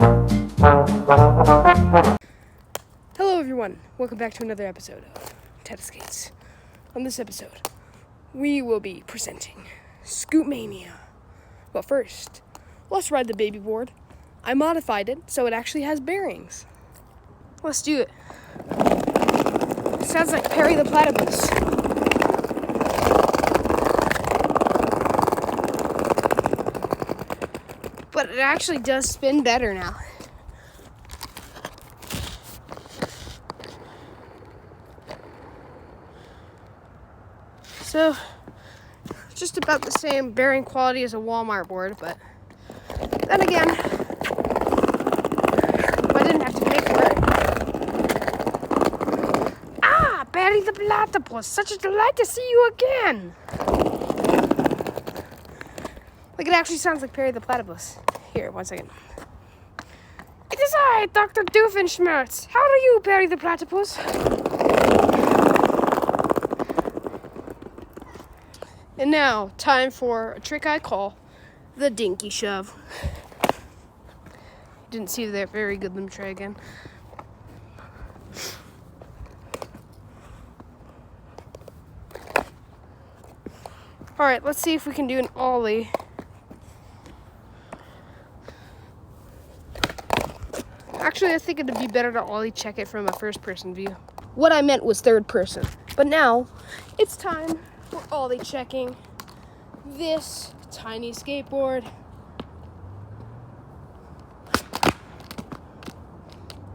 Hello everyone, welcome back to another episode of Titus. On this episode, we will be presenting SCOOTMANIA. But first, let's ride the baby board. I modified it so it actually has bearings. Let's do it. It sounds like Perry the Platypus. But it actually does spin better now. So, just about the same bearing quality as a Walmart board, but then again, I didn't have to pay for it. Ah, Perry the Platypus, such a delight to see you again. Like, it actually sounds like Perry the Platypus. Here, 1 second. It is I, Dr. Doofenshmirtz. How are you, Perry the Platypus? And now, time for a trick I call the dinky shove. Didn't see that very good. Let me try again. Alright, let's see if we can do an ollie. Actually, I think it'd be better to ollie check it from a first-person view. What I meant was third person. But now, it's time for ollie checking this tiny skateboard.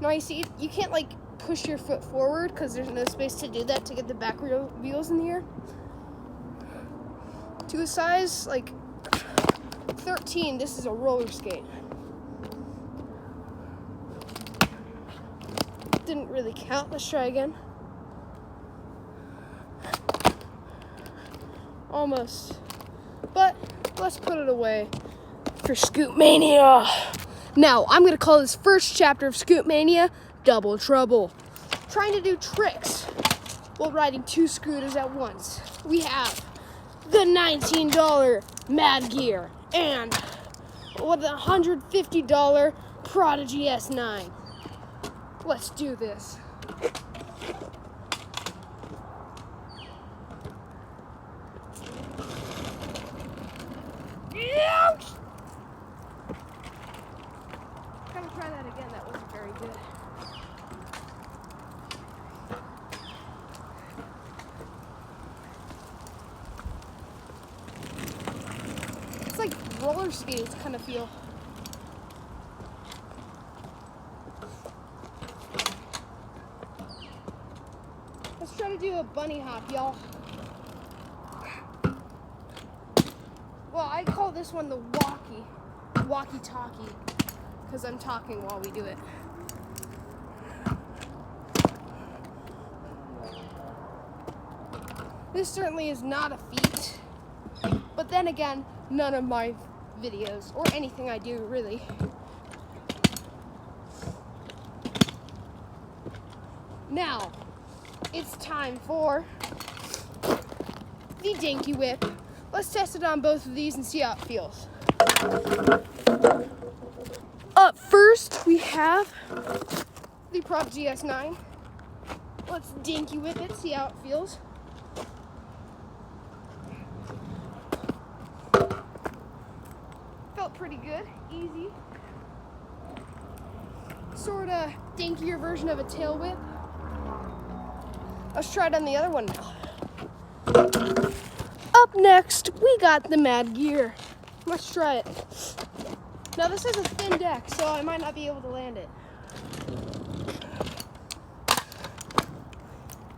Now you see, you can't like push your foot forward because there's no space to do that to get the back wheels in the air. To a size like 13, this is a roller skate. Didn't really count. Let's try again. Almost. But let's put it away for SCOOTMANIA. Now, I'm going to call this first chapter of SCOOTMANIA Double Trouble. Trying to do tricks while riding two scooters at once. We have the $19 Mad Gear and the $150 Prodigy S9. Let's do this. Ouch! Gotta try that again. That wasn't very good. It's like roller skates kind of feel. Let's try to do a bunny hop, y'all. Well, I call this one the walkie-talkie, because I'm talking while we do it. This certainly is not a feat, but then again, none of my videos, or anything I do, really. Now, it's time for the Dinky Whip. Let's test it on both of these and see how it feels. Up first, we have the Prodigy S9. Let's Dinky Whip it, see how it feels. Felt pretty good, easy. Sort of dinkier version of a tail whip. Let's try it on the other one now. Up next, we got the Mad Gear. Let's try it. Now this is a thin deck, so I might not be able to land it.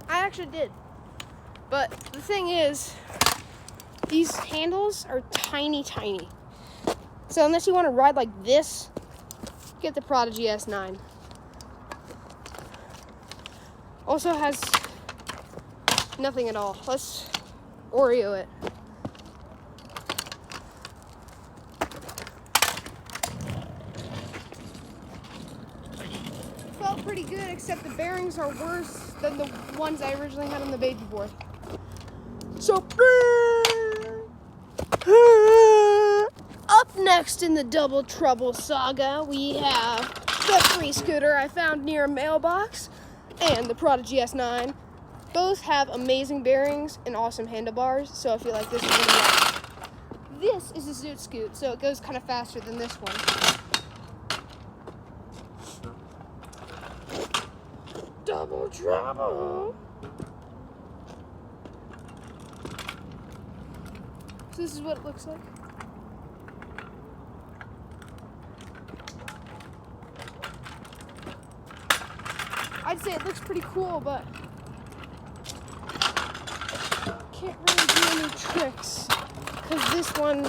I actually did. But the thing is, these handles are tiny, tiny. So unless you want to ride like this, get the Prodigy S9. Also has nothing at all. Let's Oreo it. Felt pretty good, except the bearings are worse than the ones I originally had on the baby board. So, Up next in the Double Trouble saga, we have the free scooter I found near a mailbox and the Prodigy S9. Both have amazing bearings and awesome handlebars, so if you like this one, this is a Zoot Scoot, so it goes kind of faster than this one. Double Trouble! So this is what it looks like. I'd say it looks pretty cool, but can't really do any tricks because this one,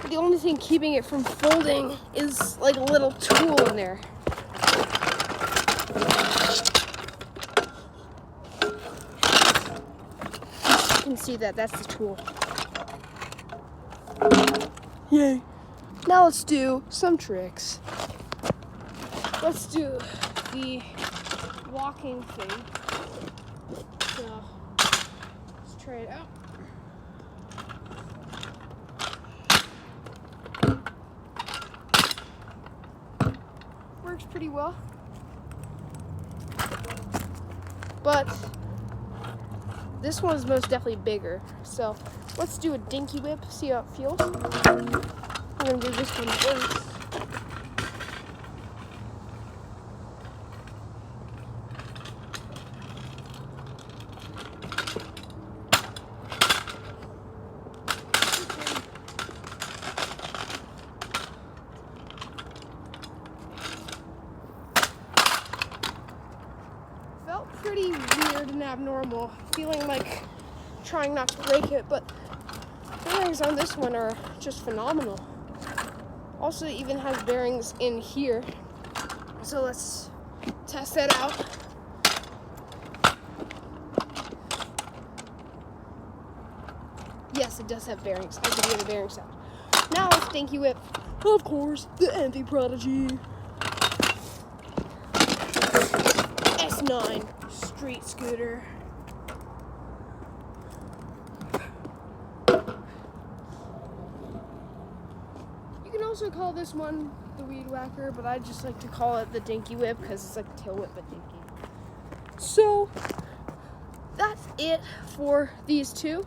the only thing keeping it from folding is like a little tool in there. You can see that, that's the tool. Yay. Now let's do some tricks. Let's do the walking thing. So let's try it out. Works pretty well. But this one is most definitely bigger. So let's do a dinky whip, see how it feels. I'm gonna do this one first. Felt pretty weird and abnormal, feeling like trying not to break it, but bearings on this one are just phenomenal. Also, it even has bearings in here. So let's test that out. Yes, it does have bearings. I can hear the bearing sound. Now let's dinky whip, of course, the anti-Prodigy S9 street scooter. You can also call this one the weed whacker, but I just like to call it the dinky whip because it's like a tail whip but dinky. So that's it for these two.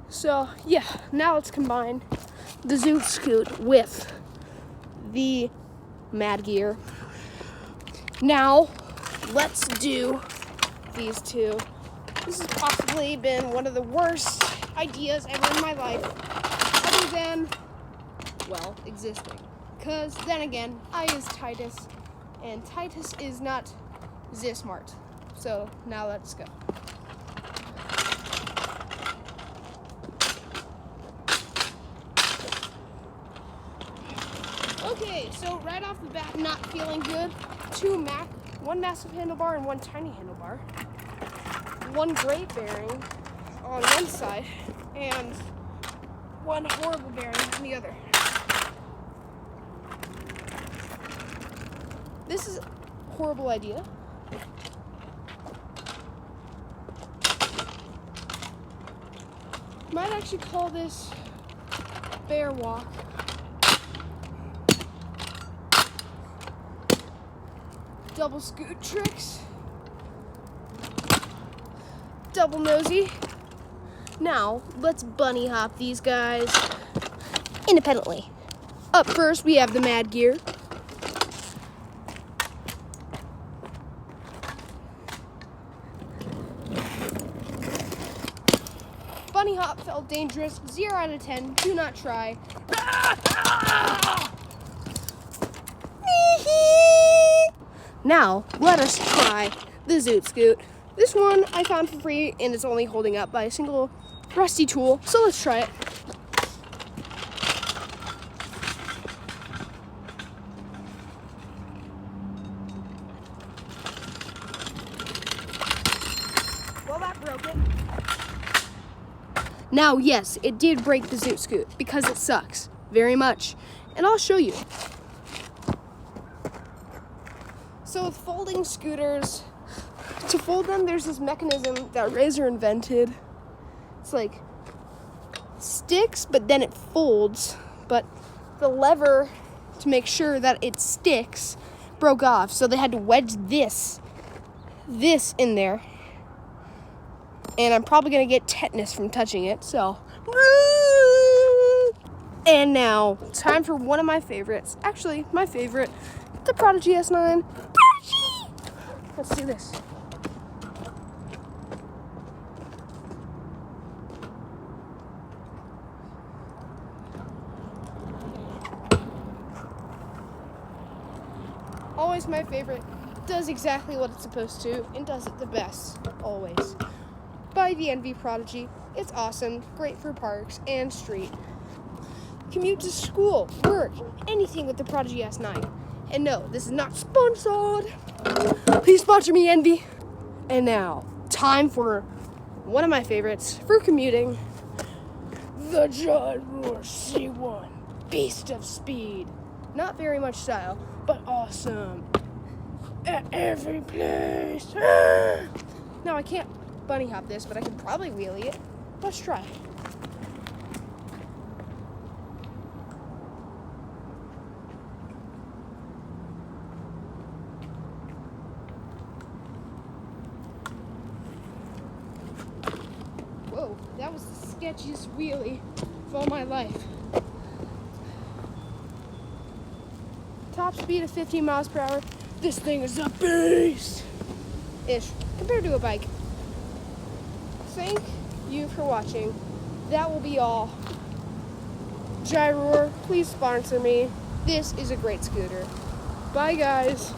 So yeah, now let's combine the Zoot Scoot with the Mad Gear. Now let's do these two. This has possibly been one of the worst ideas ever in my life, other than, well, existing. Because then again, I use Titus, and Titus is not this smart. So now let's go. Okay, so right off the bat, not feeling good. One massive handlebar and one tiny handlebar. One great bearing on one side and one horrible bearing on the other. This is a horrible idea. Might actually call this bear walk. Double scoot tricks. Double nosy. Now, let's bunny hop these guys independently. Up first, we have the Mad Gear. Bunny hop felt dangerous. 0 out of 10. Do not try. Now, let us try the Zoot Scoot. This one I found for free, and it's only holding up by a single rusty tool. So let's try it. Well, that broke it. Now, yes, it did break the Zoot Scoot because it sucks very much. And I'll show you. So with folding scooters, to fold them, there's this mechanism that Razor invented. It's like sticks, but then it folds. But the lever to make sure that it sticks broke off, so they had to wedge this in there. And I'm probably gonna get tetanus from touching it, so. And now, time for one of my favorites. Actually, my favorite, the Prodigy S9. Prodigy! Let's do this. Always my favorite. Does exactly what it's supposed to and does it the best, always. By the NV Prodigy. It's awesome, great for parks and street. Commute to school, work, anything with the Prodigy S9. And no, this is not sponsored. Please sponsor me, NV. And now, time for one of my favorites for commuting. The Jaguar C1, beast of speed. Not very much style, but awesome. At every place. Now, I can't bunny hop this, but I could probably wheelie it. Let's try. Whoa, that was the sketchiest wheelie of all my life. Top speed of 15 miles per hour. This thing is a beast-ish compared to a bike. Thank you for watching. That will be all. Jaguar, please sponsor me. This is a great scooter. Bye, guys.